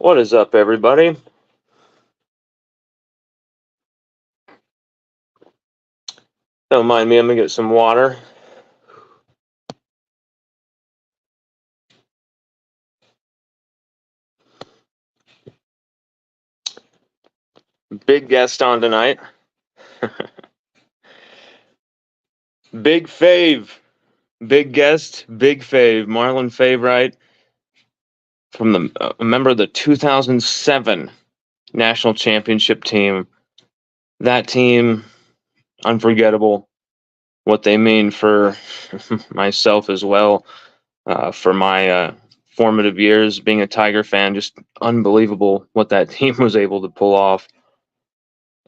What is up, everybody? Don't mind me, I'm gonna get some water. Big guest on tonight. Big Fave. Big guest, Big Fave. Marlon Favewright from a member of the 2007 National Championship team. That team, unforgettable. What they mean for myself as well, for my formative years being a Tiger fan, just unbelievable what that team was able to pull off.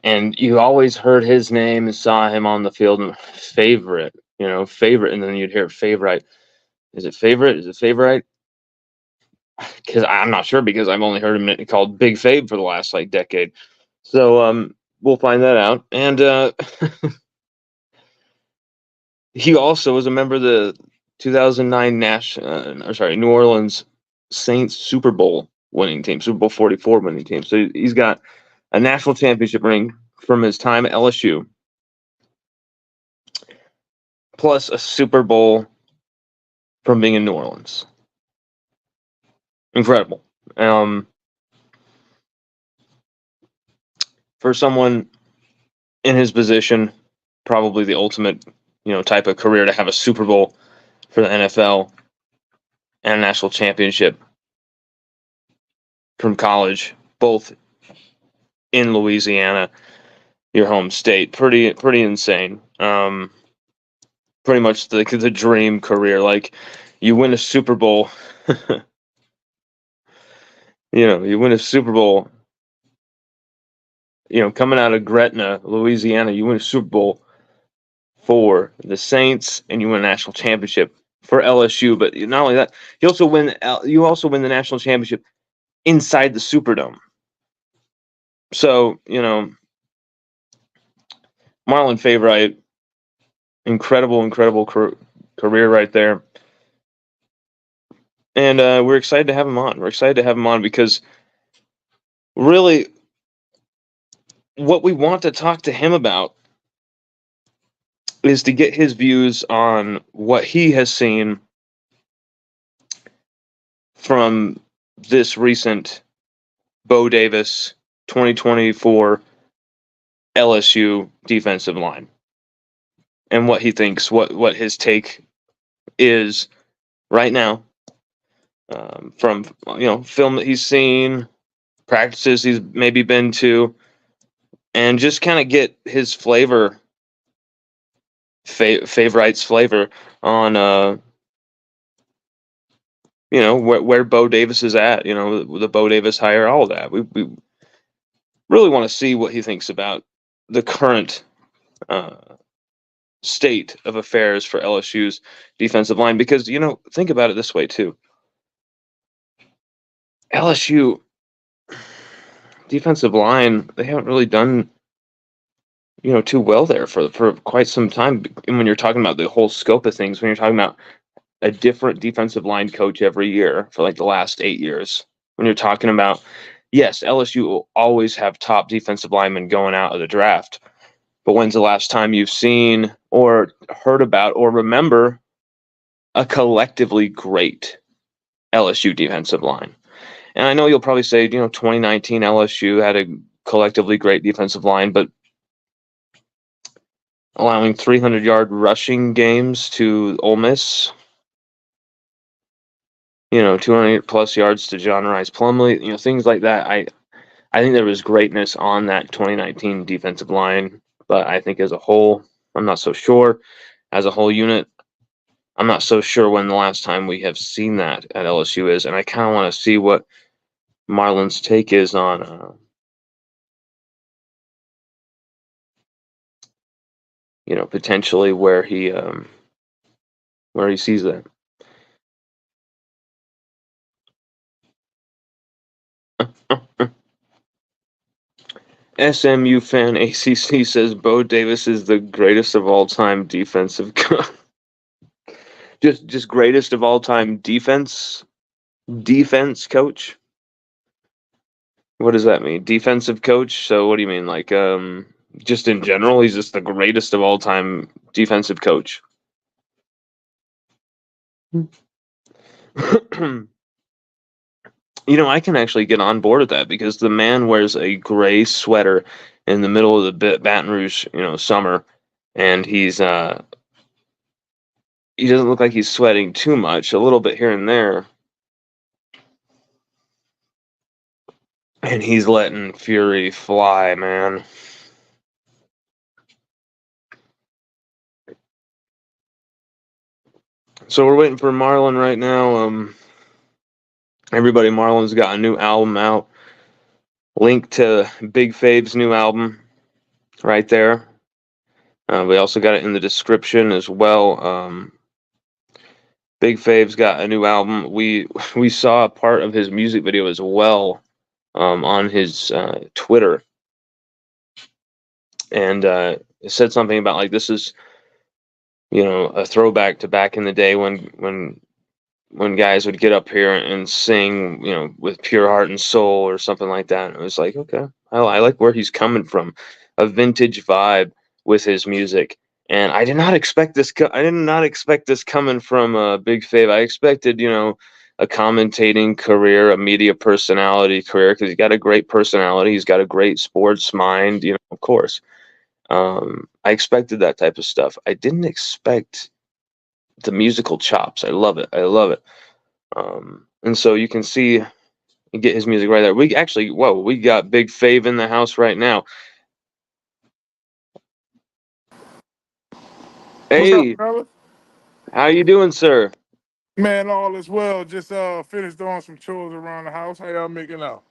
And you always heard his name and saw him on the field. Favorite, favorite, and then you'd hear Favorite. Is it favorite? Is it Favorite? Because I'm not sure, because I've only heard him called Big Fave for the last decade. So we'll find that out. And he also was a member of the 2009 New Orleans Saints Super Bowl winning team, Super Bowl 44 winning team. So he's got a national championship ring from his time at LSU, plus a Super Bowl from being in New Orleans. Incredible. For someone in his position, probably the ultimate, type of career to have a Super Bowl for the NFL and a national championship from college, both in Louisiana, your home state. Pretty insane. Pretty much the dream career. Like, you win a Super Bowl. You win a Super Bowl. Coming out of Gretna, Louisiana, you win a Super Bowl for the Saints, and you win a national championship for LSU. But not only that, you also win the national championship inside the Superdome. So, Marlon Favewright, incredible career right there. And we're excited to have him on. We're excited to have him on because really what we want to talk to him about is to get his views on what he has seen from this recent Bo Davis 2024 LSU defensive line, and what he thinks, what his take is right now, from film that he's seen, practices he's maybe been to, and just kind of get his flavor, Favorite's flavor on where Bo Davis is at, the Bo Davis hire, all of that. We really want to see what he thinks about the current state of affairs for LSU's defensive line, because think about it this way too. LSU defensive line, they haven't really done too well there for quite some time. And when you're talking about the whole scope of things, when you're talking about a different defensive line coach every year for the last 8 years, when you're talking about, yes, LSU will always have top defensive linemen going out of the draft, but when's the last time you've seen or heard about or remember a collectively great LSU defensive line? And I know you'll probably say, 2019 LSU had a collectively great defensive line, but allowing 300-yard rushing games to Ole Miss, 200-plus yards to John Rice Plumlee, things like that. I think there was greatness on that 2019 defensive line, but I think as a whole, I'm not so sure. As a whole unit, I'm not so sure when the last time we have seen that at LSU is, and I kind of want to see what Marlon's take is on, potentially where he sees that. SMU fan ACC says Bo Davis is the greatest of all time defensive just greatest of all time defense coach. What does that mean? Defensive coach? So what do you mean? Like just in general, he's just the greatest of all time defensive coach. I can actually get on board with that because the man wears a gray sweater in the middle of the Baton Rouge, summer, and he doesn't look like he's sweating too much, a little bit here and there, and he's letting fury fly, man. So we're waiting for Marlon right now. Everybody, Marlon's got a new album out. Link to Big Fave's new album right there. We also got it in the description as well. Big Fave's got a new album. We saw a part of his music video as well on his Twitter, and it said something about like this is a throwback to back in the day when guys would get up here and sing with pure heart and soul or something like that. And it was like, okay, I like where he's coming from, a vintage vibe with his music. And I did not expect this. I did not expect this coming from Big Fave. I expected, a commentating career, a media personality career, because he's got a great personality. He's got a great sports mind, of course. I expected that type of stuff. I didn't expect the musical chops. I love it. I love it. And so you can see, you get his music right there. We got Big Fave in the house right now. What's up, Hey, fellas? how you doing, sir? Man, all is well. Just finished doing some chores around the house. How y'all making out?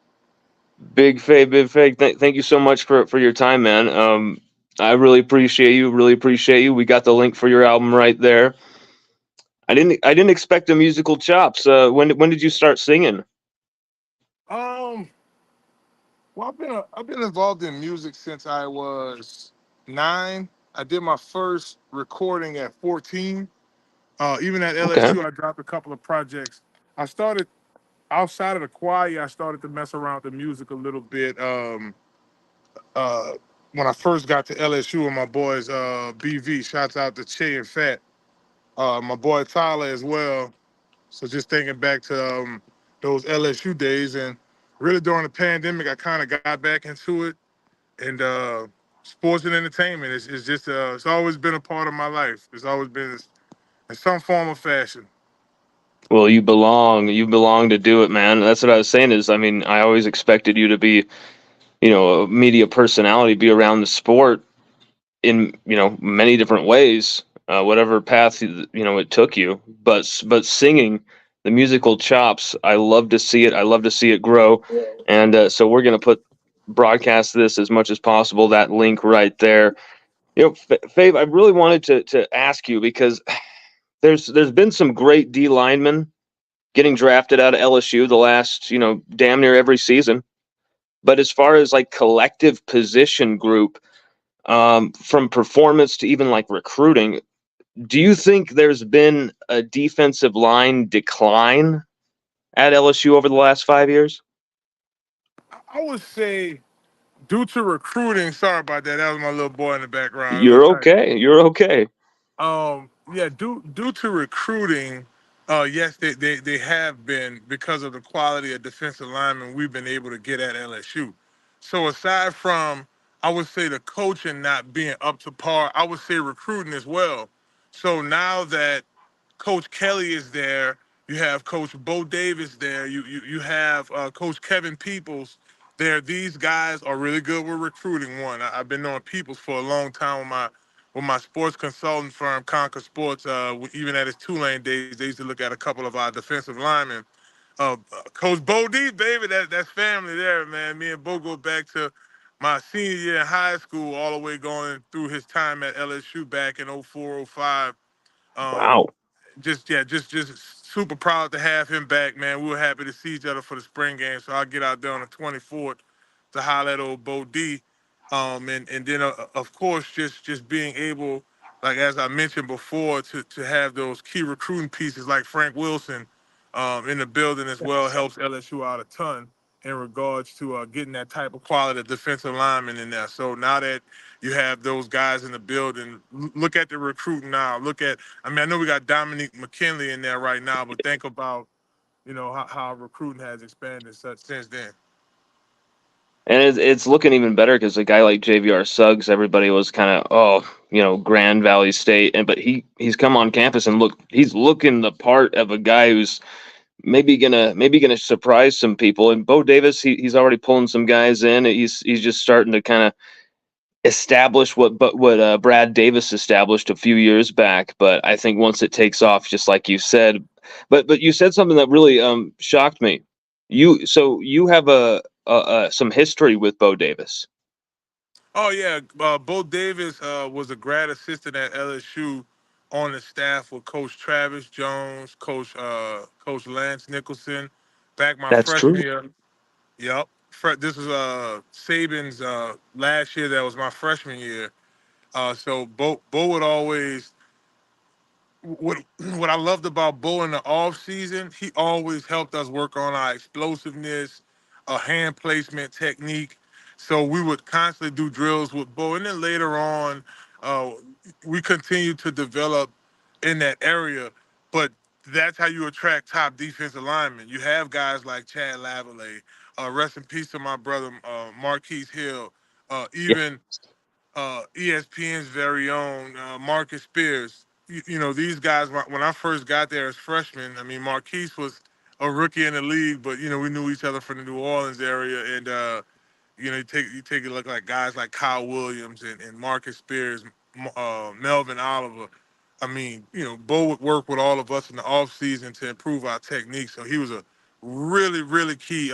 Big Fave, Big Fave. Thank you so much for your time, man. I really appreciate you. Really appreciate you. We got the link for your album right there. I didn't expect the musical chops. When did you start singing? Um, well, I've been involved in music since I was 9. I did my first recording at 14. Even at Okay. LSU, I dropped a couple of projects. I started outside of the choir. I started to mess around with the music a little bit. Uh, when I first got to LSU with my boys, BV. Shouts out to Che and Fat. My boy Tyler as well. So just thinking back to those LSU days, and really during the pandemic, I kind of got back into it. And sports and entertainment is just it's always been a part of my life. It's always been in some form or fashion. Well, you belong. You belong to do it, man. That's what I was saying. I mean, I always expected you to be, a media personality, be around the sport in many different ways, whatever path it took you. But singing, the musical chops, I love to see it. I love to see it grow, and so we're gonna broadcast this as much as possible. That link right there. Fave, I really wanted to ask you because there's been some great D linemen getting drafted out of LSU the last damn near every season. But as far as like collective position group, from performance to even like recruiting, do you think there's been a defensive line decline at LSU over the last 5 years? I would say due to recruiting. Sorry about that. That was my little boy in the background. A little You're tight. okay. You're okay. Yeah, due to recruiting, yes, they have been because of the quality of defensive linemen we've been able to get at LSU. So aside from, I would say the coaching not being up to par, I would say recruiting as well. So now that Coach Kelly is there, you have Coach Bo Davis there, you have Coach Kevin Peoples there. These guys are really good with recruiting. I've been knowing Peoples for a long time with my sports consulting firm, Conquer Sports. Even at his Tulane days, they used to look at a couple of our defensive linemen. Coach Bo D, baby, that's family there, man. Me and Bo go back to my senior year in high school, all the way going through his time at LSU back in '04, '05. Um, Wow. just super proud to have him back, man. We were happy to see each other for the spring game, so I'll get out there on the 24th to holler at old Bo D. And then of course just being able, like as I mentioned before, to have those key recruiting pieces like Frank Wilson in the building as well helps LSU out a ton. in regards to getting that type of quality defensive lineman in there. So now that you have those guys in the building, look at the recruiting now. Look at, I mean, I know we got Dominique McKinley in there right now, but think about, how recruiting has expanded since then. And it's looking even better because a guy like JVR Suggs, everybody was kind of, Grand Valley State, and but he's come on campus and he's looking the part of a guy who's maybe gonna surprise some people. And Bo Davis, he's already pulling some guys in. He's just starting to kind of establish what Brad Davis established a few years back. But I think once it takes off, just like you said, but you said something that really shocked me. You have some history with Bo Davis. Oh yeah, Bo Davis was a grad assistant at LSU on the staff with Coach Travis Jones, Coach Lance Nicholson. Back my That's freshman true. year. Yep. This was Saban's last year. That was my freshman year. So Bo would always what what I loved about Bo in the off season, he always helped us work on our explosiveness, hand placement technique. So we would constantly do drills with Bo, and then later on, uh, we continued to develop in that area. But that's how you attract top defensive linemen. You have guys like Chad Lavallee. Rest in peace to my brother Marquise Hill. Yeah, Even ESPN's very own Marcus Spears. These guys, when I first got there as freshmen, I mean, Marquise was a rookie in the league, but, we knew each other from the New Orleans area. And, you take a look like guys like Kyle Williams and Marcus Spears, Melvin Oliver. I mean, Bo would work with all of us in the off season to improve our technique. So he was a really, really key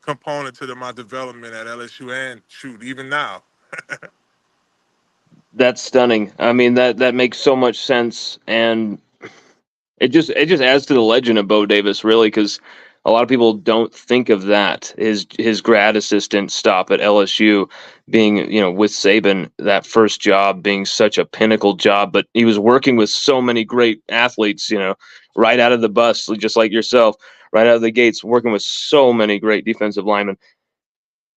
component to my development at LSU and shoot, even now. that's stunning. I mean that makes so much sense, and it just adds to the legend of Bo Davis, really, because a lot of people don't think of that. His grad assistant stop at LSU being, with Saban, that first job being such a pinnacle job, but he was working with so many great athletes, right out of the bus, just like yourself, right out of the gates, working with so many great defensive linemen.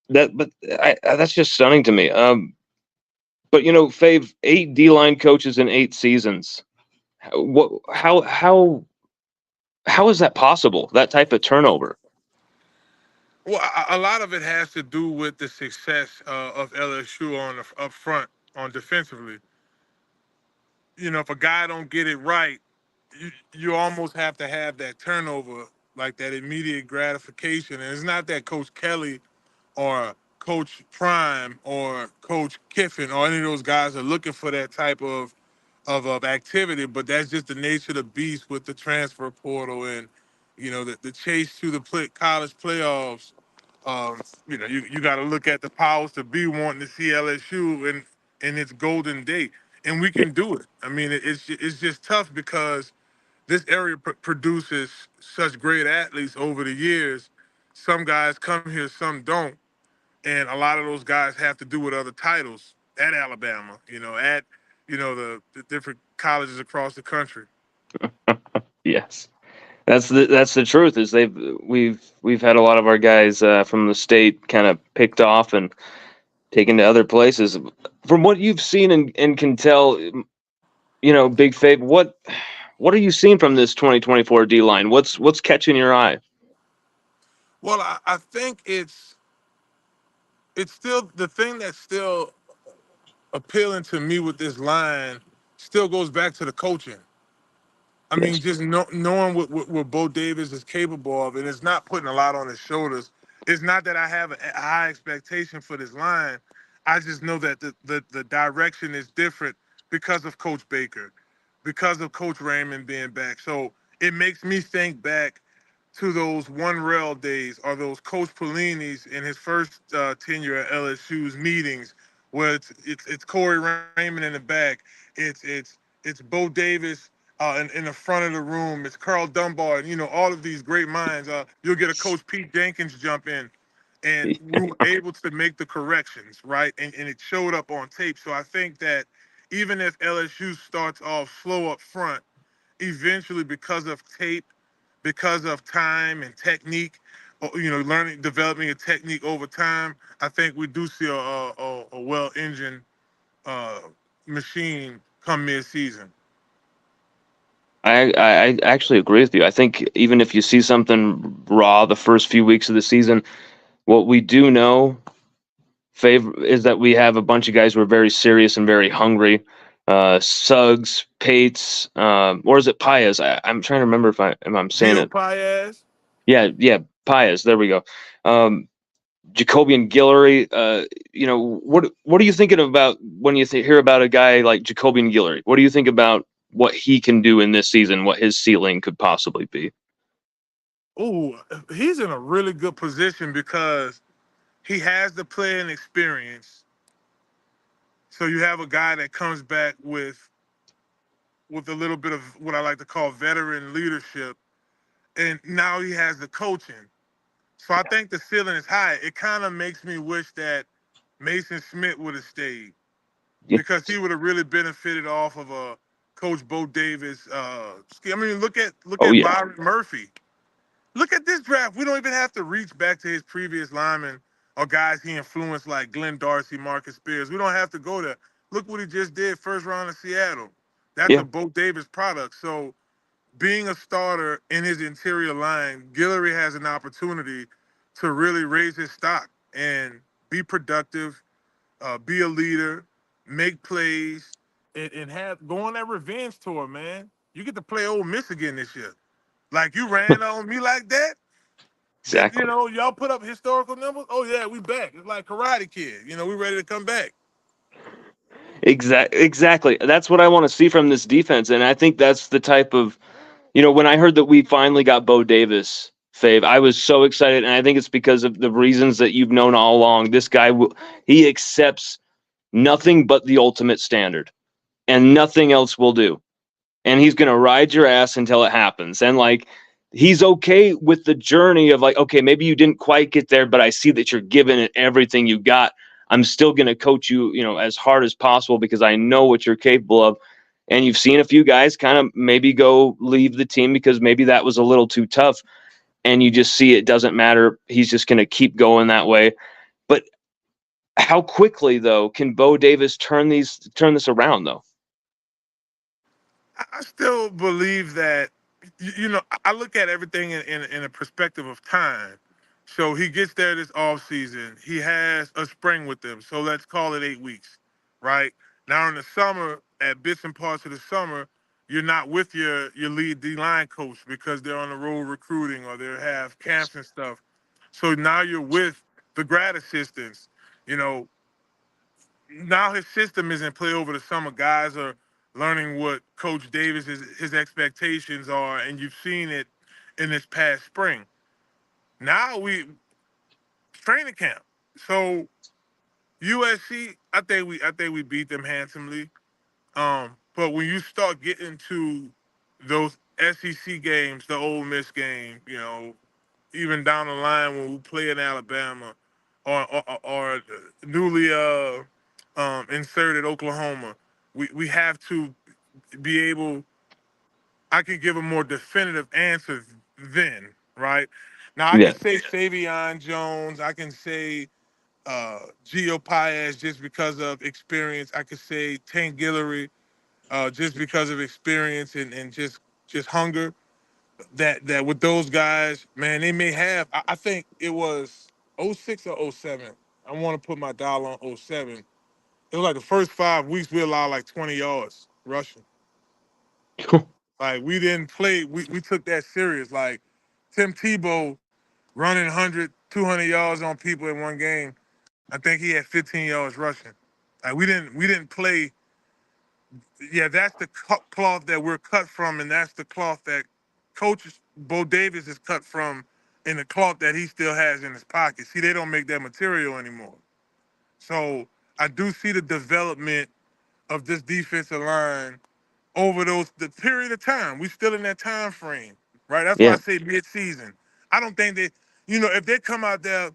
That's just stunning to me. But Fave, 8 D line coaches in 8 seasons. What? How is that possible? That type of turnover? Well, a lot of it has to do with the success of LSU on the up front on defensively. If a guy don't get it right, you almost have to have that turnover, like that immediate gratification. And it's not that Coach Kelly or Coach Prime or Coach Kiffin or any of those guys are looking for that type of activity, but that's just the nature of the beast with the transfer portal and the chase to the college playoffs. You got to look at the powers to be wanting to see LSU in its golden day, and we can do it. I mean, it's just tough because this area produces such great athletes over the years. Some guys come here, some don't, and a lot of those guys have to do with other titles at Alabama. At the different colleges across the country. Yes, that's the truth. Is we've had a lot of our guys from the state kind of picked off and taken to other places. From what you've seen and can tell, Big Fabe, what are you seeing from this 2024 D line? What's catching your eye? Well, I think it's still the thing that's still appealing to me with this line still goes back to the coaching. I mean, Yes. just knowing what Bo Davis is capable of, and it's not putting a lot on his shoulders. It's not that I have a high expectation for this line. I just know that the direction is different because of Coach Baker, because of Coach Raymond being back. So it makes me think back to those one rail days or those Coach Pelini's in his first tenure at LSU's meetings, where it's Corey Raymond in the back, it's Bo Davis in the front of the room, it's Carl Dunbar, and all of these great minds. You'll get a Coach Pete Jenkins jump in, and we were able to make the corrections, right? And it showed up on tape. So I think that even if LSU starts off slow up front, eventually because of tape, because of time and technique, learning, developing a technique over time, I think we do see a well engined uh, machine come mid season. I actually agree with you. I think even if you see something raw the first few weeks of the season, what we do know is that we have a bunch of guys who are very serious and very hungry. Suggs, Pates, or is it Paez? I'm trying to remember if I'm saying Gio it. Paez. Yeah, Paez. There we go. Um, Jacoby and Guillory. What are you thinking about when you hear about a guy like Jacoby and Guillory? What do you think about what he can do in this season? What his ceiling could possibly be? Oh, he's in a really good position because he has the playing experience. So you have a guy that comes back with a little bit of what I like to call veteran leadership, and now he has the coaching. So I think the ceiling is high. It kind of makes me wish that Mason Smith would have stayed Yeah. because he would have really benefited off of a Coach Bo Davis. I mean, look Oh at yeah. Byron Murphy. Look at this draft. We don't even have to reach back to his previous linemen or guys he influenced like Glenn Darcy, Marcus Spears. We don't have to go there. Look what he just did first round of Seattle. That's a Yeah. Bo Davis product. So being a starter in his interior line, Guillory has an opportunity to really raise his stock and be productive, be a leader, make plays, and have go on that revenge tour, man. You get to play Old Miss again this year. Like you ran on me like that, then Exactly. y'all put up historical numbers. Oh yeah, we back. It's like Karate Kid. We ready to come back. Exactly. That's what I want to see from this defense, and I think that's the type of when I heard that we finally got Bo Davis, Fave, I was so excited, and I think it's because of the reasons that you've known all along. This guy, he accepts nothing but the ultimate standard, and nothing else will do. And he's gonna ride your ass until it happens. And like, he's okay with the journey of like, okay, maybe you didn't quite get there, but I see that you're giving it everything you got. I'm still gonna coach you, as hard as possible because I know what you're capable of. And you've seen a few guys kind of maybe go leave the team because maybe that was a little too tough. And you just see it doesn't matter. He's just going to keep going that way. But how quickly though can Bo Davis turn this around though? I still believe that I look at everything in a perspective of time. So he gets there this off season. He has a spring with them. So let's call it 8 weeks, right? Now in the summer, at bits and parts of the summer, you're not with your lead D line coach because they're on the road recruiting or they have camps and stuff. So now you're with the grad assistants. You know, now his system is in play over the summer. Guys are learning what Coach Davis his expectations are, and you've seen it in this past spring. Now we training camp. So USC, I think we beat them handsomely. But when you start getting to those SEC games, the Ole Miss game, even down the line when we play in Alabama or newly inserted Oklahoma, we have to be able. I can give a more definitive answer then, right? Now I Yeah. can say Savion Jones, I can say Gio Paez just because of experience. I could say Tank Guillory just because of experience and just hunger that with those guys, man, they may have. I think it was '06 or '07. I want to put my dollar on '07. It was like the first 5 weeks we allowed like 20 yards rushing. Like we didn't play. We took that serious. Like Tim Tebow running 100, 200 yards on people in one game. I think he had 15 yards rushing. Like we didn't play. Yeah, that's the cloth that we're cut from, and that's the cloth that Coach Bo Davis is cut from, in the cloth that he still has in his pocket. See, they don't make that material anymore. So I do see the development of this defensive line over the period of time. We still in that time frame, right? That's why I Yeah. say mid-season. I don't think that, if they come out there,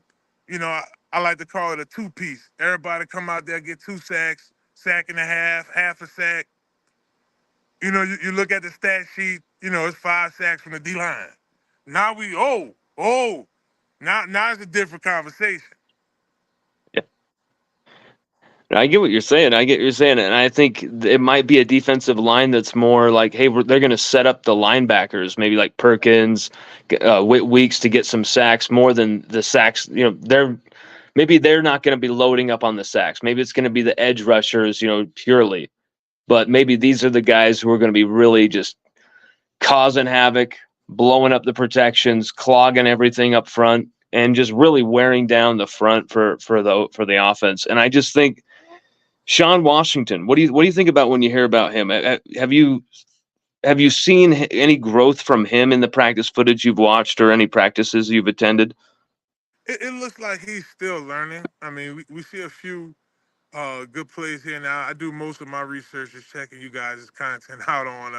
I like to call it a two-piece. Everybody come out there, get 2 sacks, sack and a half a sack. You look at the stat sheet, it's 5 sacks from the D line. Now we, oh, Now it's a different conversation. Yeah. I get what you're saying. I get what you're saying, and I think it might be a defensive line that's more like, hey, they're going to set up the linebackers, maybe like Perkins, Weeks to get some sacks more than the sacks. They're not going to be loading up on the sacks. Maybe it's going to be the edge rushers, purely. But maybe these are the guys who are going to be really just causing havoc, blowing up the protections, clogging everything up front, and just really wearing down the front for the offense. And I just think Sean Washington. What do you think about when you hear about him? Have you seen any growth from him in the practice footage you've watched or any practices you've attended? It looks like he's still learning. I mean, we see a few good plays here now. I do most of my research is checking you guys' content out on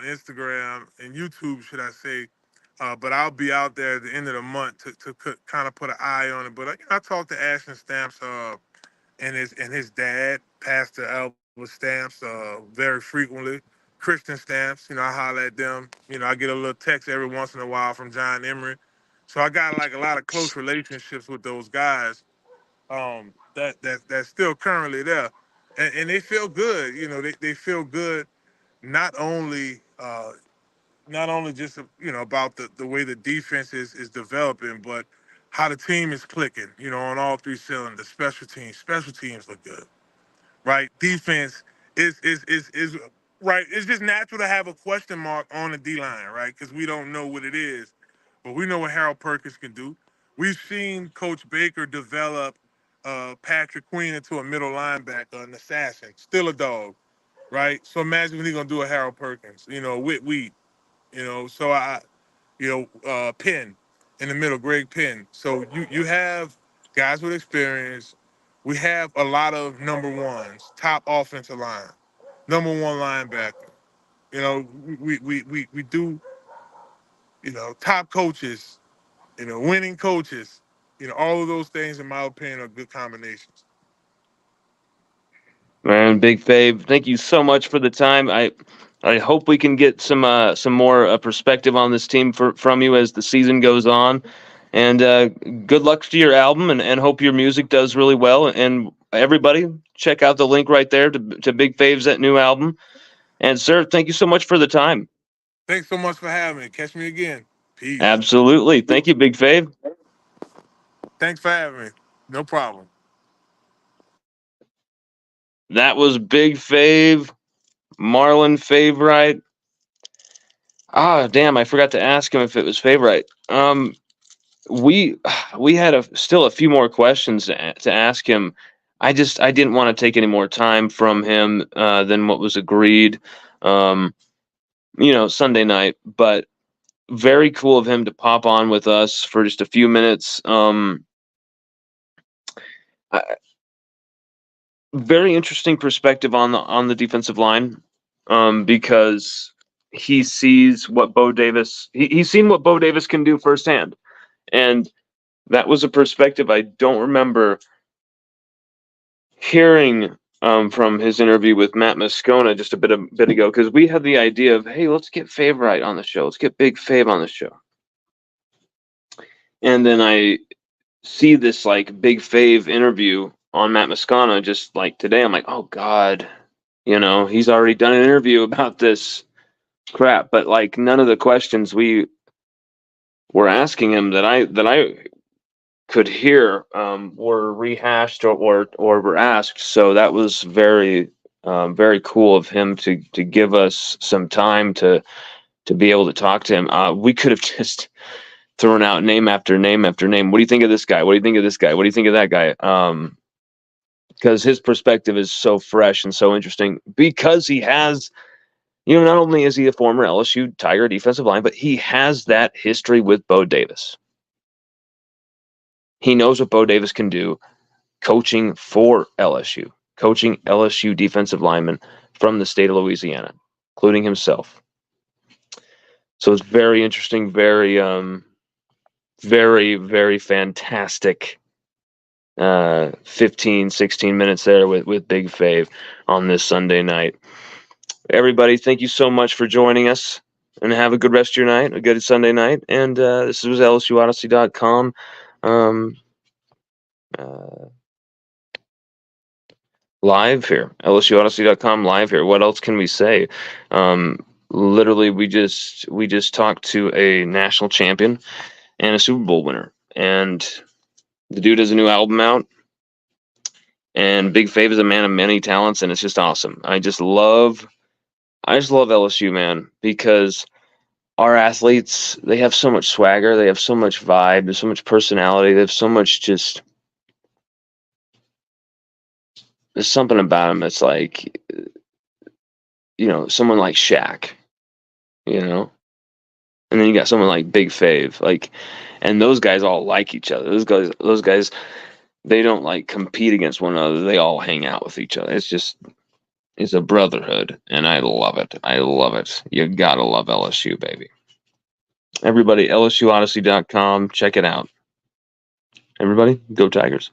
Instagram and YouTube, should I say? But I'll be out there at the end of the month to kind of put an eye on it. But I talked to Ashton Stamps and his dad, Pastor Albert Stamps, very frequently. Christian Stamps, I holler at them. I get a little text every once in a while from John Emery. So I got like a lot of close relationships with those guys that's still currently there, and they feel good. They feel good not only just about the way the defense is developing, but how the team is clicking. On all three cylinders. Special teams look good, right? Defense is right. It's just natural to have a question mark on the D line, right? Because we don't know what it is, but we know what Harold Perkins can do. We've seen Coach Baker develop Patrick Queen into a middle linebacker, an assassin, still a dog, right? So imagine what he's gonna do with Harold Perkins, with Wheat, So Penn in the middle, Greg Penn. So you have guys with experience. We have a lot of number ones, top offensive line, number one linebacker. We do, top coaches, winning coaches. All of those things, in my opinion, are good combinations. Man, Big Fave, thank you so much for the time. I hope we can get some more perspective on this team from you as the season goes on. And good luck to your album, and hope your music does really well. And everybody, check out the link right there to Big Fave's that new album. And sir, thank you so much for the time. Thanks so much for having me. Catch me again. Peace. Absolutely. Thank you, Big Fave. Thanks for having me. No problem. That was Big Fave, Marlon Favorite. Ah, damn, I forgot to ask him if it was Favorite. We we had still a few more questions to ask him. I didn't want to take any more time from him than what was agreed. Um, Sunday night, but very cool of him to pop on with us for just a few minutes. Very interesting perspective on the defensive line, because he sees what Bo Davis he's seen what Bo Davis can do firsthand, and that was a perspective I don't remember hearing from his interview with Matt Moscona just a bit ago, because we had the idea of, hey, let's get Favorite on the show, let's get Big Fave on the show, and then I see this like Big Fave interview on Matt Moscona just like today. I'm like, oh God, he's already done an interview about this crap, but like none of the questions we were asking him that I could hear were rehashed or were asked. So that was very cool of him to give us some time to be able to talk to him. We could have just thrown out name after name after name. What do you think of this guy? What do you think of this guy? What do you think of that guy? Because his perspective is so fresh and so interesting, because he has, not only is he a former LSU Tiger defensive line, but he has that history with Bo Davis. He knows what Bo Davis can do coaching for LSU, coaching LSU defensive linemen from the state of Louisiana, including himself. So it's very interesting, very fantastic 15, 16 minutes there with Big Fave on this Sunday night. Everybody, thank you so much for joining us. and have a good rest of your night, a good Sunday night. And this was LSUODYSSEY.com. Live here, LSUODYSSEY.com live here. What else can we say? Literally, we just talked to a national champion and a Super Bowl winner, and the dude has a new album out. And Big Fave is a man of many talents, and it's just awesome. I just love LSU, man, because our athletes, they have so much swagger, they have so much vibe, there's so much personality, they have so much just. There's something about them. It's like, someone like Shaq, and then you got someone like Big Fave, and those guys all like each other. Those guys, they don't like compete against one another. They all hang out with each other. It's a brotherhood, and I love it. I love it. You gotta love LSU, baby. Everybody, LSUODYSSEY.com. Check it out. Everybody, go Tigers.